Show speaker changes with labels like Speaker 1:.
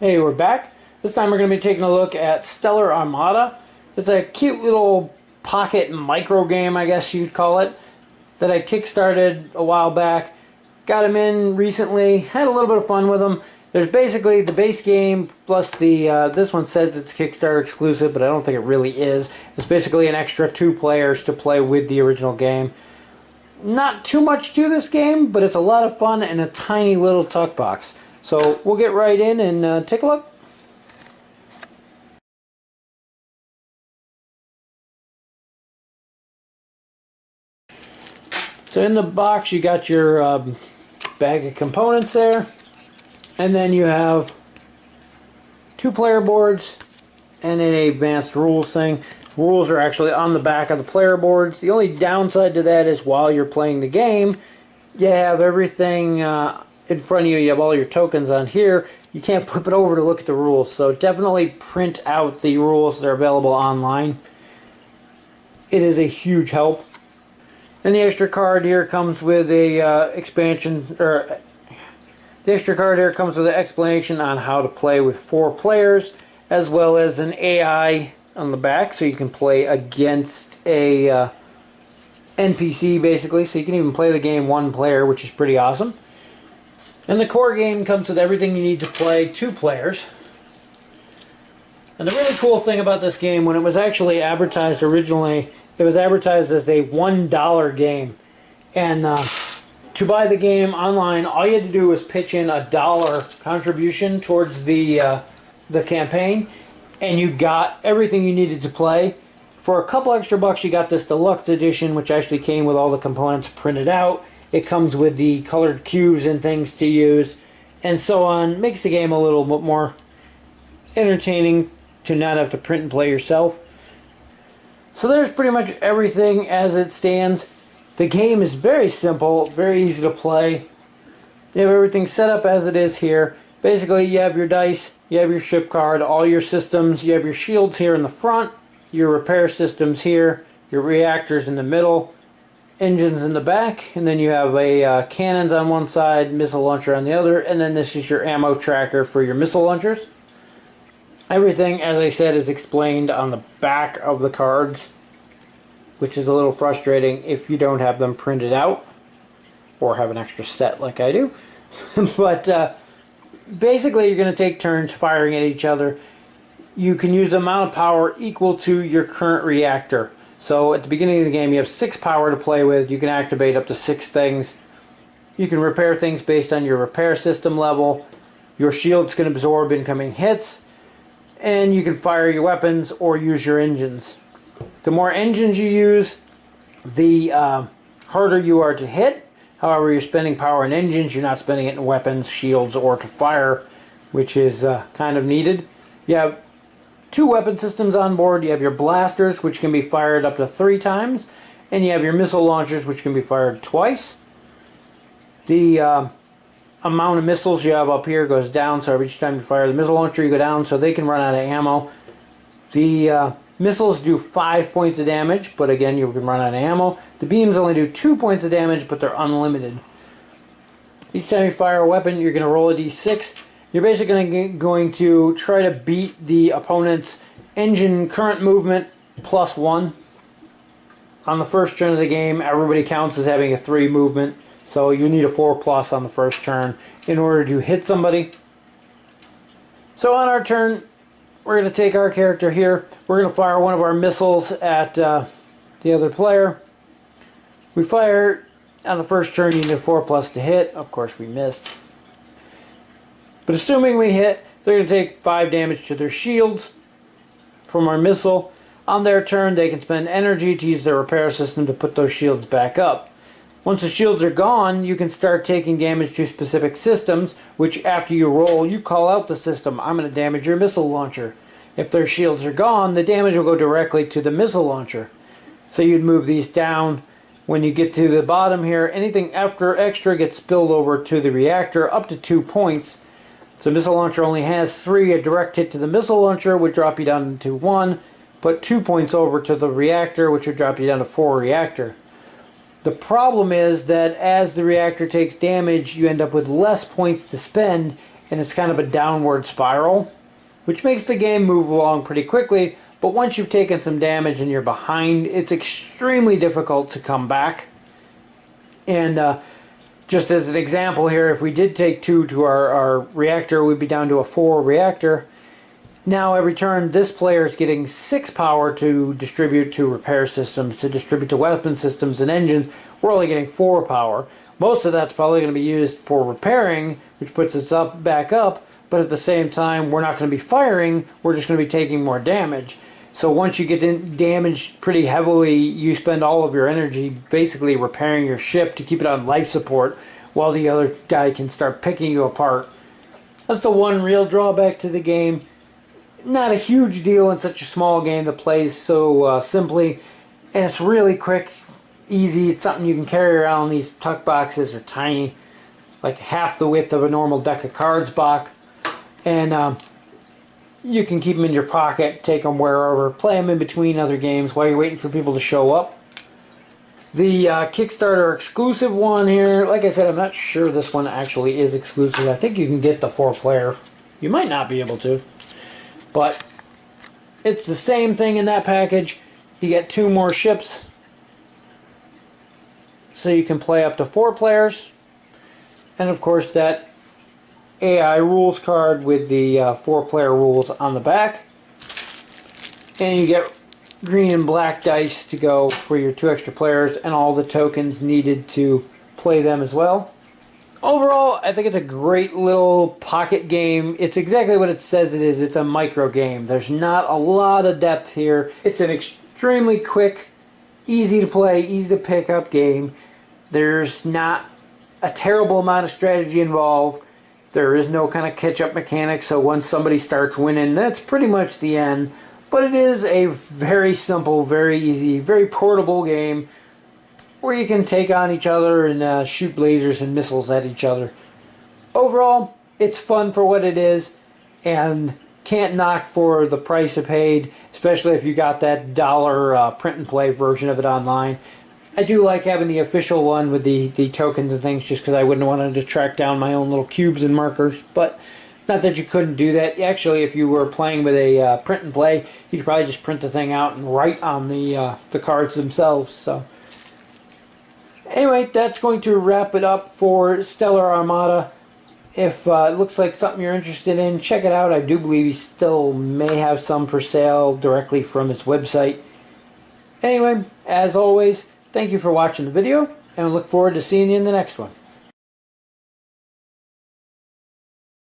Speaker 1: Hey, we're back. This time we're going to be taking a look at Stellar Armada. It's a cute little pocket micro game, I guess you'd call it, that I kickstarted a while back. Got him in recently, had a little bit of fun with him. There's basically the base game plus the, this one says it's Kickstarter exclusive, but I don't think it really is. It's basically an extra 2 players to play with the original game. Not too much to this game, but it's a lot of fun and a tiny little tuck box. So we'll get right in and take a look. So in the box you got your bag of components there, and then you have 2 player boards and an advanced rules thing. Rules are actually on the back of the player boards. The only downside to that is while you're playing the game, you have everything in front of you. You have all your tokens on here. You can't flip it over to look at the rules, so definitely print out the rules that are available online. It is a huge help. And the extra card here comes with a expansion, or the extra card here comes with an explanation on how to play with 4 players, as well as an AI on the back, so you can play against a NPC basically, so you can even play the game 1 player, which is pretty awesome. And the core game comes with everything you need to play 2 players. And the really cool thing about this game, when it was actually advertised originally, it was advertised as a $1 game. And to buy the game online, all you had to do was pitch in a $1 contribution towards the campaign, and you got everything you needed to play. For a couple extra bucks, you got this deluxe edition, which actually came with all the components printed out. It comes with the colored cubes and things to use, and so on. Makes the game a little bit more entertaining to not have to print and play yourself. So there's pretty much everything as it stands. The game is very simple, very easy to play. You have everything set up as it is here. Basically, you have your dice, you have your ship card, all your systems, you have your shields here in the front, your repair systems here, your reactors in the middle, engines in the back, and then you have a cannons on one side, missile launcher on the other, and then this is your ammo tracker for your missile launchers. Everything, as I said, is explained on the back of the cards, which is a little frustrating if you don't have them printed out or have an extra set like I do. But basically, you're going to take turns firing at each other. You can use the amount of power equal to your current reactor. So at the beginning of the game, you have 6 power to play with. You can activate up to 6 things. You can repair things based on your repair system level. Your shields can absorb incoming hits. And you can fire your weapons or use your engines. The more engines you use, the harder you are to hit. However, you're spending power in engines, you're not spending it in weapons, shields, or to fire, which is kind of needed. You have 2 weapon systems on board. You have your blasters, which can be fired up to 3 times, and you have your missile launchers, which can be fired twice. The amount of missiles you have up here goes down, so each time you fire the missile launcher you go down, so they can run out of ammo. The missiles do 5 points of damage, but again you can run out of ammo. The beams only do 2 points of damage, but they're unlimited. Each time you fire a weapon, you're going to roll a d6. You're basically going to try to beat the opponent's engine current movement +1. On the first turn of the game, everybody counts as having a 3 movement. So you need a 4+ on the first turn in order to hit somebody. So on our turn, we're going to take our character here. We're going to fire one of our missiles at the other player. We fire on the first turn, you need a 4+ to hit. Of course we missed. But assuming we hit, they're going to take 5 damage to their shields from our missile. On their turn, they can spend energy to use their repair system to put those shields back up. Once the shields are gone, you can start taking damage to specific systems, which after you roll, you call out the system. I'm going to damage your missile launcher. If their shields are gone, the damage will go directly to the missile launcher. So you'd move these down. When you get to the bottom here, anything after extra gets spilled over to the reactor, up to 2 points. So missile launcher only has 3. A direct hit to the missile launcher would drop you down to 1. Put 2 points over to the reactor, which would drop you down to 4 reactor. The problem is that as the reactor takes damage, you end up with less points to spend, and it's kind of a downward spiral, which makes the game move along pretty quickly. But once you've taken some damage and you're behind, it's extremely difficult to come back. And just as an example here, if we did take 2 to our reactor, we'd be down to a 4 reactor. Now every turn, this player is getting 6 power to distribute to repair systems, to distribute to weapon systems and engines. We're only getting 4 power. Most of that's probably going to be used for repairing, which puts us back up, but at the same time, we're not going to be firing, we're just going to be taking more damage. So once you get damaged pretty heavily, you spend all of your energy basically repairing your ship to keep it on life support, while the other guy can start picking you apart. That's the one real drawback to the game. Not a huge deal in such a small game that plays so simply, and it's really quick, easy. It's something you can carry around. These tuck boxes are tiny, like half the width of a normal deck of cards box, and you can keep them in your pocket, take them wherever, play them in between other games while you're waiting for people to show up. The Kickstarter exclusive one here, like I said, I'm not sure this one actually is exclusive. I think you can get the 4-player. You might not be able to. But it's the same thing in that package. You get 2 more ships, so you can play up to 4 players. And of course that AI rules card with the 4-player rules on the back. And you get green and black dice to go for your 2 extra players, and all the tokens needed to play them as well. Overall, I think it's a great little pocket game. It's exactly what it says it is. It's a micro game. There's not a lot of depth here. It's an extremely quick, easy to play, easy to pick up game. There's not a terrible amount of strategy involved. There is no kind of catch-up mechanic, so once somebody starts winning, that's pretty much the end. But it is a very simple, very easy, very portable game where you can take on each other and shoot lasers and missiles at each other. Overall, it's fun for what it is, and can't knock for the price it paid, especially if you got that dollar print and play version of it online. I do like having the official one with the tokens and things, just because I wouldn't want to track down my own little cubes and markers. But not that you couldn't do that. Actually, if you were playing with a print and play, you could probably just print the thing out and write on the cards themselves. So anyway, that's going to wrap it up for Stellar Armada. If it looks like something you're interested in, check it out. I do believe he still may have some for sale directly from his website. Anyway, as always, thank you for watching the video, and I look forward to seeing you in the next one.